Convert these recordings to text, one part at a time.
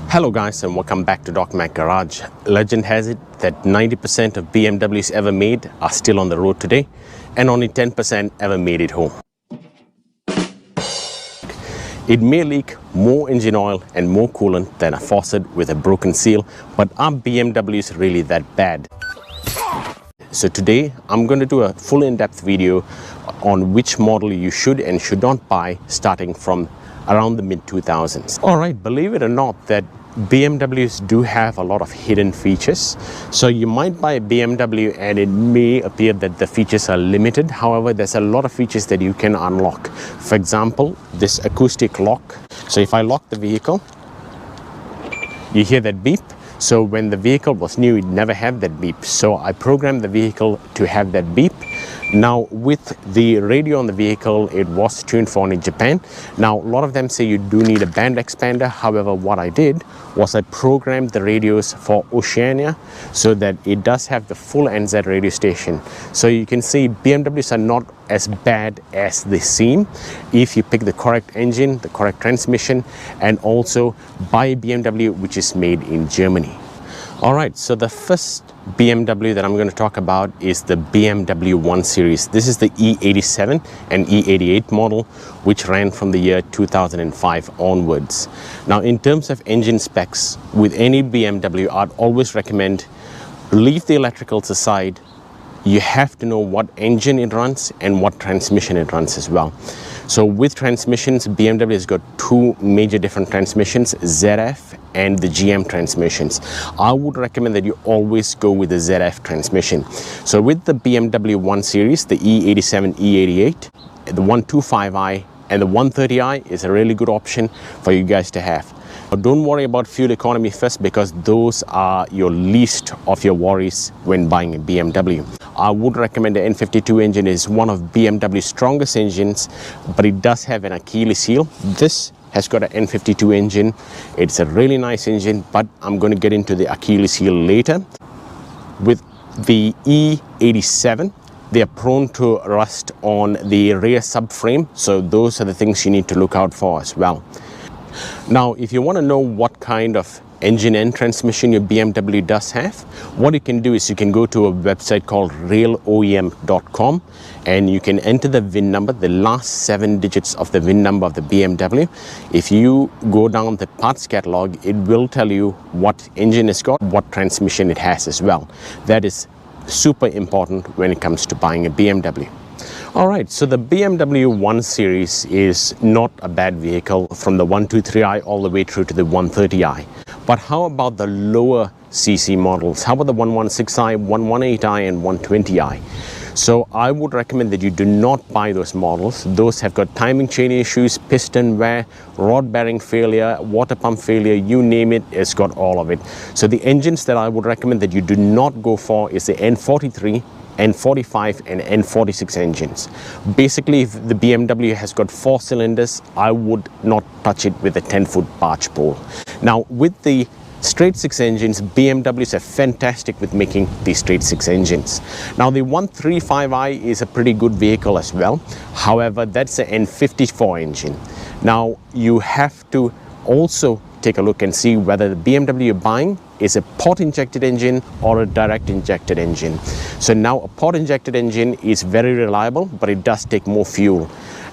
Hello guys, and welcome back to DocMack Garage. Legend has it that 90% of BMWs ever made are still on the road today and only 10% ever made it home. It may leak more engine oil and more coolant than a faucet with a broken seal, but are BMWs really that bad? So today I'm going to do a full in-depth video on which model you should and should not buy starting from around the mid-2000s. Alright, believe it or not that BMWs do have a lot of hidden features. So you might buy a BMW and it may appear that the features are limited. However, there's a lot of features that you can unlock. For example, this acoustic lock. So if I lock the vehicle, you hear that beep. So when the vehicle was new, it never had that beep. So I programmed the vehicle to have that beep. Now with the radio on the vehicle, it was tuned for only Japan. Now a lot of them say you do need a band expander. However, what I did was I programmed the radios for Oceania so that it does have the full NZ radio station. So you can see BMWs are not as bad as they seem if you pick the correct engine, the correct transmission, and also buy a BMW which is made in Germany. Alright, so the first BMW that I'm going to talk about is the BMW 1 Series. This is the E87 and E88 model, which ran from the year 2005 onwards. Now, in terms of engine specs, with any BMW, I'd always recommend leave the electricals aside. You have to know what engine it runs and what transmission it runs as well. So with transmissions, BMW has got two major different transmissions, ZF and the GM transmissions. I would recommend that you always go with the ZF transmission. So with the BMW 1 Series, the E87, E88, the 125i and the 130i is a really good option for you guys to have. But don't worry about fuel economy first, because those are your least of your worries when buying a BMW. I would recommend the N52 engine. Is one of BMW's strongest engines, but it does have an Achilles heel. This has got an N52 engine. It's a really nice engine, but I'm going to get into the Achilles heel later. With the E87, they are prone to rust on the rear subframe, so those are the things you need to look out for as well. Now, if you want to know what kind of engine and transmission your BMW does have, what you can do is you can go to a website called railoem.com and you can enter the VIN number, the last 7 digits of the VIN number of the BMW. If you go down the parts catalog, it will tell you what engine it's got, what transmission it has as well. That is super important when it comes to buying a BMW. Alright, so the BMW 1 Series is not a bad vehicle from the 123i all the way through to the 130i. But how about the lower CC models? How about the 116i, 118i and 120i? So I would recommend that you do not buy those models. Those have got timing chain issues, piston wear, rod bearing failure, water pump failure, you name it, it's got all of it. So the engines that I would recommend that you do not go for is the N43, N45 and N46 engines. Basically, if the BMW has got 4 cylinders, I would not touch it with a 10-foot barge pole. Now, with the straight 6 engines, BMWs are fantastic with making these straight 6 engines. Now, the 135i is a pretty good vehicle as well. However, that's an N54 engine. Now, you have to also take a look and see whether the BMW you're buying is a port injected engine or a direct injected engine. So now a port injected engine is very reliable, but it does take more fuel,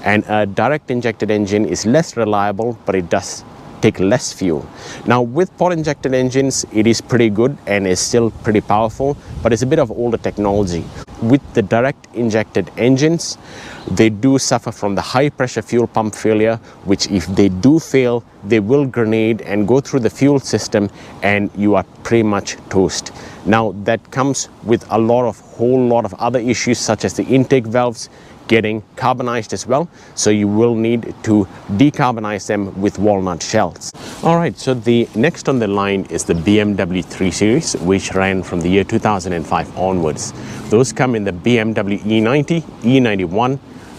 and a direct injected engine is less reliable, but it does take less fuel. Now with port injected engines, it is pretty good and is still pretty powerful, but it's a bit of older technology. With the direct injected engines, they do suffer from the high pressure fuel pump failure, which if they do fail, they will grenade and go through the fuel system and you are pretty much toast. Now that comes with a whole lot of other issues, such as the intake valves getting carbonized as well, so you will need to decarbonize them with walnut shells. Alright, so the next on the line is the BMW 3 Series, which ran from the year 2005 onwards. Those come in the BMW E90, E91,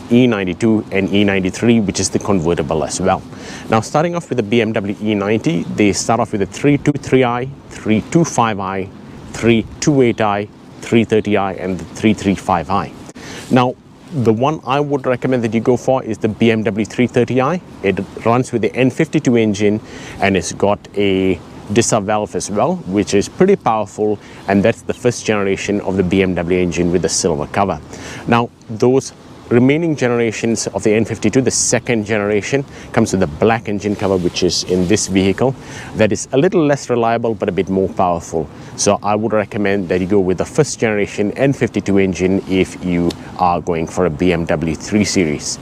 E92 and E93, which is the convertible as well. Now starting off with the BMW E90, they start off with the 323i, 325i, 328i, 330i and the 335i. Now The one I would recommend that you go for is the BMW 330i. It runs with the N52 engine and it's got a disc valve as well, which is pretty powerful, and that's the first generation of the BMW engine with the silver cover. Now those remaining generations of the N52, the second generation, comes with a black engine cover, which is in this vehicle, that is a little less reliable but a bit more powerful. So I would recommend that you go with the first generation N52 engine if you are going for a BMW 3 Series.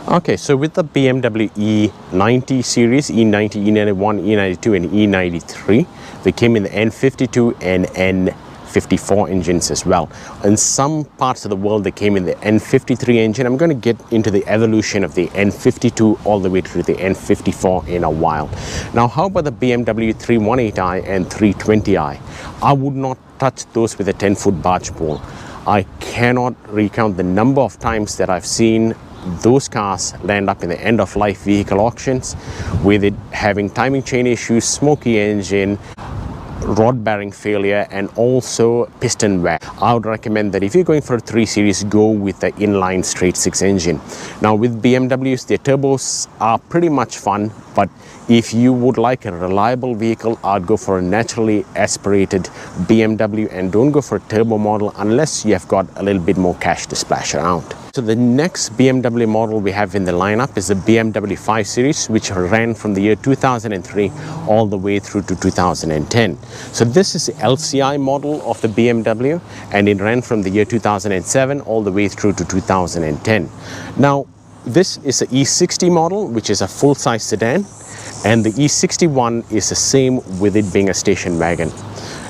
Okay, so with the BMW E90 series, E90, E91, E92 and E93, they came in the N52 and N54 engines as well. In some parts of the world they came in the N53 engine. I'm going to get into the evolution of the N52 all the way through the N54 in a while. Now how about the BMW 318i and 320i? I would not touch those with a 10-foot barge pole. I cannot recount the number of times that I've seen those cars land up in the end-of-life vehicle auctions with it having timing chain issues, smoky engine, rod bearing failure and also piston wear. I would recommend that if you're going for a 3 Series, go with the inline straight 6 engine. Now with BMWs, their turbos are pretty much fun, but if you would like a reliable vehicle, I'd go for a naturally aspirated BMW and don't go for a turbo model unless you have got a little bit more cash to splash around. So the next BMW model we have in the lineup is the BMW 5 Series, which ran from the year 2003 all the way through to 2010. So this is the LCI model of the BMW and it ran from the year 2007 all the way through to 2010. Now this is the E60 model, which is a full-size sedan, and the E61 is the same with it being a station wagon.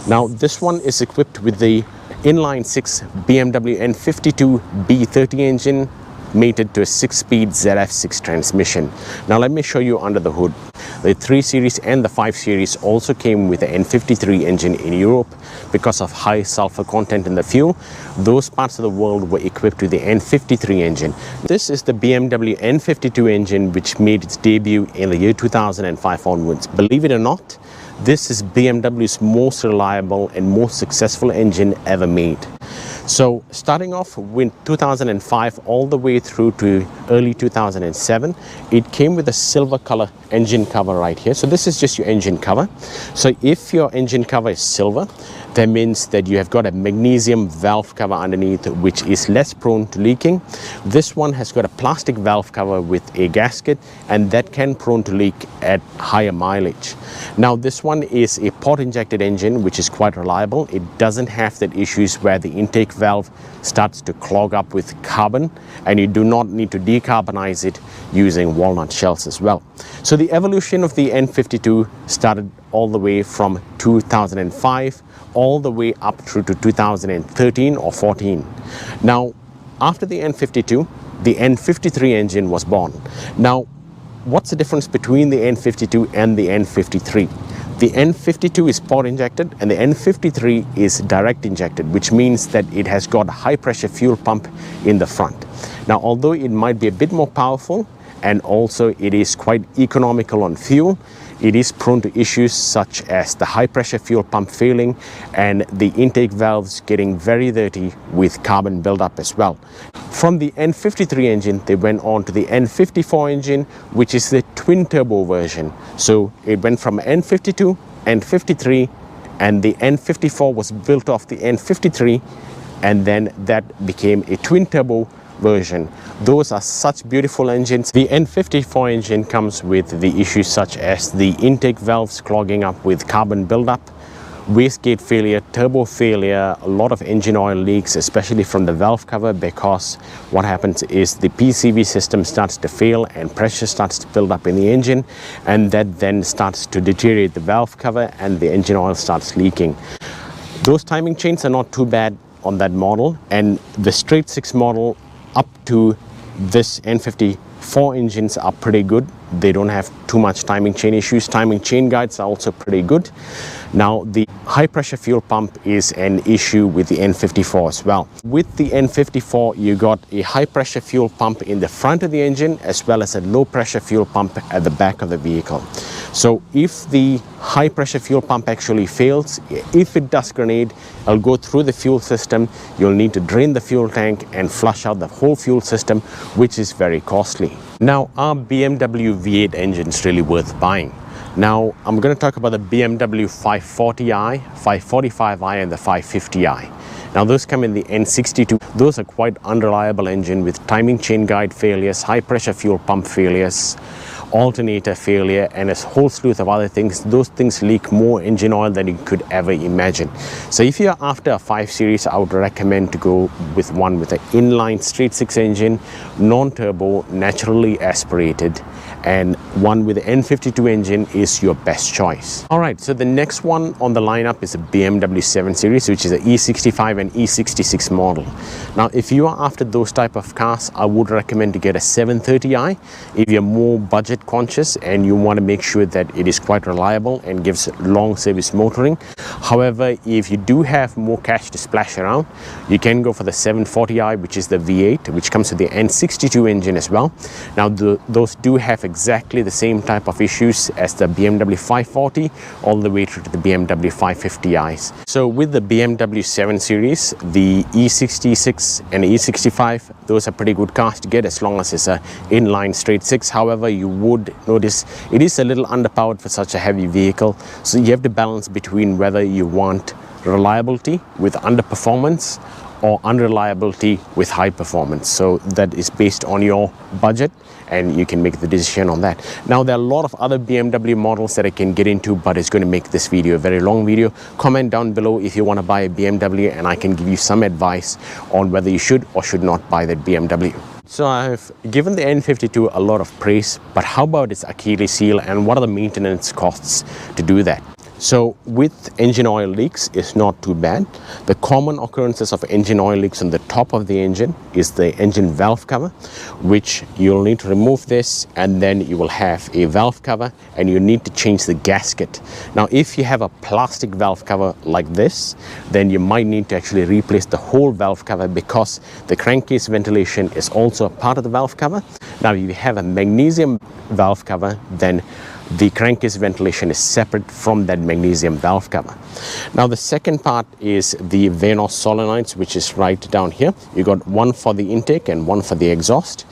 Now this one is equipped with the inline 6 BMW N52 B30 engine mated to a 6-speed ZF6 transmission. Now let me show you under the hood. The 3 Series and the 5 Series also came with the N53 engine in Europe because of high sulfur content in the fuel. Those parts of the world were equipped with the N53 engine. This is the BMW N52 engine which made its debut in the year 2005 onwards. Believe it or not, this is BMW's most reliable and most successful engine ever made. So starting off with 2005 all the way through to early 2007, it came with a silver color engine cover right here. So this is just your engine cover. So if your engine cover is silver, that means that you have got a magnesium valve cover underneath, which is less prone to leaking. This one has got a plastic valve cover with a gasket, and that can prone to leak at higher mileage. Now this one is a pot injected engine, which is quite reliable. It doesn't have that issues where the intake valve starts to clog up with carbon, and you do not need to decarbonize it using walnut shells as well. So the evolution of the N52 started all the way from 2005 all the way up through to 2013 or 14. Now after the N52, the N53 engine was born. Now what's the difference between the N52 and the N53? The N52 is pot injected and the N53 is direct injected, which means that it has got a high pressure fuel pump in the front. Now although it might be a bit more powerful and also it is quite economical on fuel, it is prone to issues such as the high pressure fuel pump failing and the intake valves getting very dirty with carbon buildup as well. From the N53 engine, they went on to the N54 engine, which is the twin turbo version. So it went from N52, N53, and the N54 was built off the N53, and then that became a twin turbo version. Those are such beautiful engines. The N54 engine comes with the issues such as the intake valves clogging up with carbon buildup, wastegate failure, turbo failure, a lot of engine oil leaks, especially from the valve cover, because what happens is the PCV system starts to fail and pressure starts to build up in the engine, and that then starts to deteriorate the valve cover and the engine oil starts leaking. Those timing chains are not too bad on that model, and the straight 6 model up to this N54 engines are pretty good. they don't have too much timing chain issues. Timing chain guides are also pretty good. Now, the high pressure fuel pump is an issue with the N54 as well. With the N54, you got a high pressure fuel pump in the front of the engine as well as a low pressure fuel pump at the back of the vehicle. So if the high pressure fuel pump actually fails, if it does grenade, it'll go through the fuel system. You'll need to drain the fuel tank and flush out the whole fuel system, which is very costly. Now, are BMW V8 engines really worth buying? Now, I'm going to talk about the BMW 540i, 545i and the 550i. Now, those come in the N62. Those are quite unreliable engine with timing chain guide failures, high pressure fuel pump failures, alternator failure, and a whole slew of other things. Those things leak more engine oil than you could ever imagine. So if you're after a 5 Series, I would recommend to go with one with an inline straight 6 engine, non-turbo, naturally aspirated, and one with the N52 engine is your best choice. Alright, so the next one on the lineup is a BMW 7 Series, which is an E65 and E66 model. Now, if you are after those type of cars, I would recommend to get a 730i if you're more budget conscious and you want to make sure that it is quite reliable and gives long service motoring. However, if you do have more cash to splash around, you can go for the 740i, which is the V8, which comes with the N62 engine as well. Now, those do have exactly the same type of issues as the BMW 540 all the way through to the BMW 550i's. So with the BMW 7 Series, the E66 and E65, those are pretty good cars to get as long as it's a inline straight 6. However, you would notice it is a little underpowered for such a heavy vehicle, so you have to balance between whether you want reliability with underperformance or unreliability with high performance. So that is based on your budget and you can make the decision on that. Now, there are a lot of other BMW models that I can get into, but it's going to make this video a very long video. Comment down below if you want to buy a BMW and I can give you some advice on whether you should or should not buy that BMW. So I've given the N52 a lot of praise, but how about its Achilles heel and what are the maintenance costs to do that? So with engine oil leaks, it's not too bad. The common occurrences of engine oil leaks on the top of the engine is the engine valve cover, which you'll need to remove this, and then you will have a valve cover and you need to change the gasket. Now, if you have a plastic valve cover like this, then you might need to actually replace the whole valve cover because the crankcase ventilation is also a part of the valve cover. Now, if you have a magnesium valve cover, then the crankcase ventilation is separate from that magnesium valve cover. Now, the second part is the Vanos solenoids, which is right down here. You got one for the intake and one for the exhaust.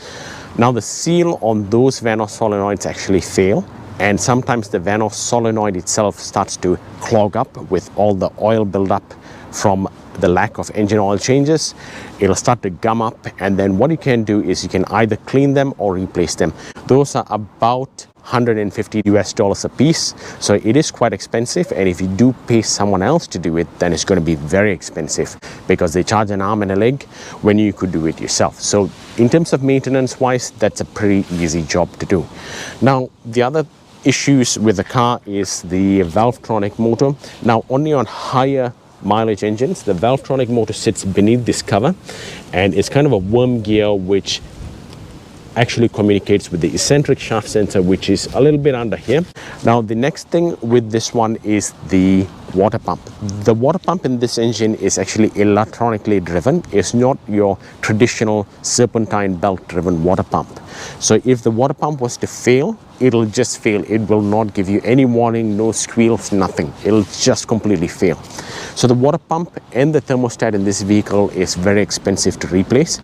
Now, the seal on those Vanos solenoids actually fail, and sometimes the Vanos solenoid itself starts to clog up with all the oil buildup from the lack of engine oil changes. It'll start to gum up, and then what you can do is you can either clean them or replace them. Those are about $150 US a piece, so it is quite expensive, and if you do pay someone else to do it, then it's going to be very expensive because they charge an arm and a leg when you could do it yourself. So in terms of maintenance wise, that's a pretty easy job to do. Now, the other issues with the car is the Valvetronic motor. Now, only on higher mileage engines, the Valvetronic motor sits beneath this cover, and it's kind of a worm gear which actually communicates with the eccentric shaft sensor, which is a little bit under here. Now, the next thing with this one is the water pump. The water pump in this engine is actually electronically driven. It's not your traditional serpentine belt driven water pump. So if the water pump was to fail, it'll just fail. It will not give you any warning, no squeals, nothing. It'll just completely fail. So the water pump and the thermostat in this vehicle is very expensive to replace.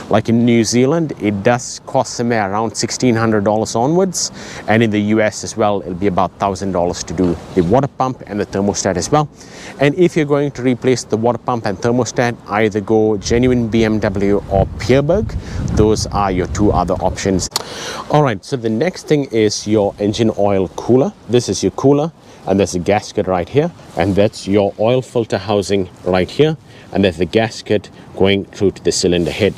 Like in New Zealand, it does cost somewhere around $1,600 onwards, and in the US as well, it'll be about $1,000 to do the water pump and the thermostat as well. And if you're going to replace the water pump and thermostat, either go genuine BMW or Pierberg. Those are your two other options. All right, so the next thing is your engine oil cooler. This is your cooler, and there's a gasket right here, and that's your oil filter housing right here, and there's the gasket going through to the cylinder head.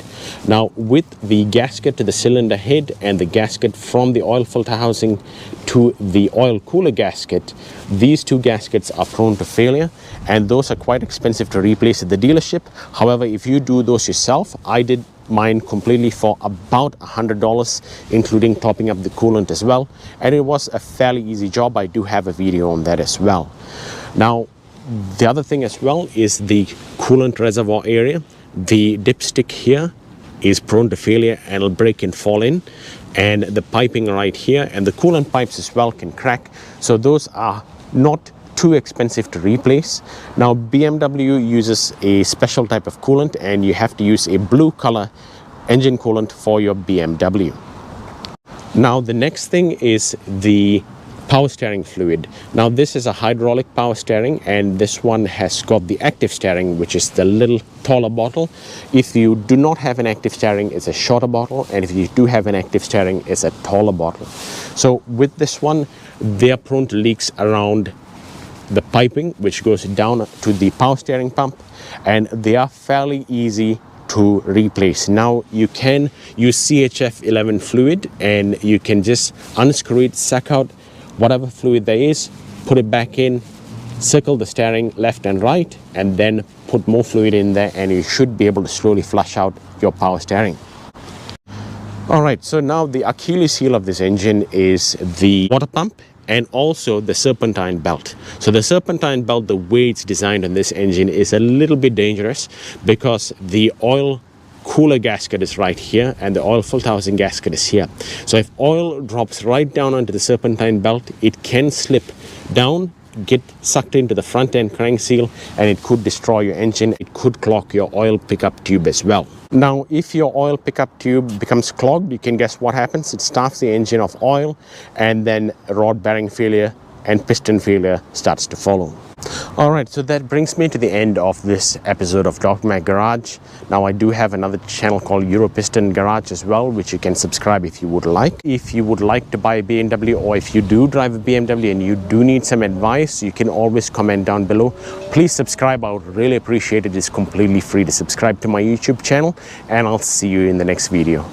Now, with the gasket to the cylinder head and the gasket from the oil filter housing to the oil cooler gasket, these two gaskets are prone to failure, and those are quite expensive to replace at the dealership. However, if you do those yourself, I did mine completely for about $100, including topping up the coolant as well, and it was a fairly easy job. I do have a video on that as well. Now the other thing as well is the coolant reservoir area. The dipstick here is prone to failure and it'll break and fall in, and the piping right here and the coolant pipes as well can crack, so those are not too expensive to replace. Now BMW uses a special type of coolant, and you have to use a blue color engine coolant for your BMW. Now the next thing is the power steering fluid. Now this is a hydraulic power steering, and this one has got the active steering, which is the little taller bottle. If you do not have an active steering, it's a shorter bottle, and if you do have an active steering, it's a taller bottle. So with this one, they are prone to leaks around the piping, which goes down to the power steering pump, and they are fairly easy to replace. Now you can use CHF 11 fluid, and you can just unscrew it, suck out whatever fluid there is, put it back in, circle the steering left and right, and then put more fluid in there, and you should be able to slowly flush out your power steering. Alright, so now the Achilles heel of this engine is the water pump and also the serpentine belt. So the serpentine belt, the way it's designed on this engine, is a little bit dangerous because the oil cooler gasket is right here and the oil filter housing gasket is here. So if oil drops right down onto the serpentine belt, it can slip down, get sucked into the front end crank seal, and it could destroy your engine. It could clog your oil pickup tube as well. Now if your oil pickup tube becomes clogged, you can guess what happens. It starves the engine of oil, and then rod bearing failure and piston failure starts to follow. Alright, so that brings me to the end of this episode of DocMack Garage. Now I do have another channel called Europiston Garage as well, which you can subscribe if you would like. If you would like to buy a BMW, or if you do drive a BMW and you do need some advice, you can always comment down below. Please subscribe, I would really appreciate it. It's completely free to subscribe to my YouTube channel, and I'll see you in the next video.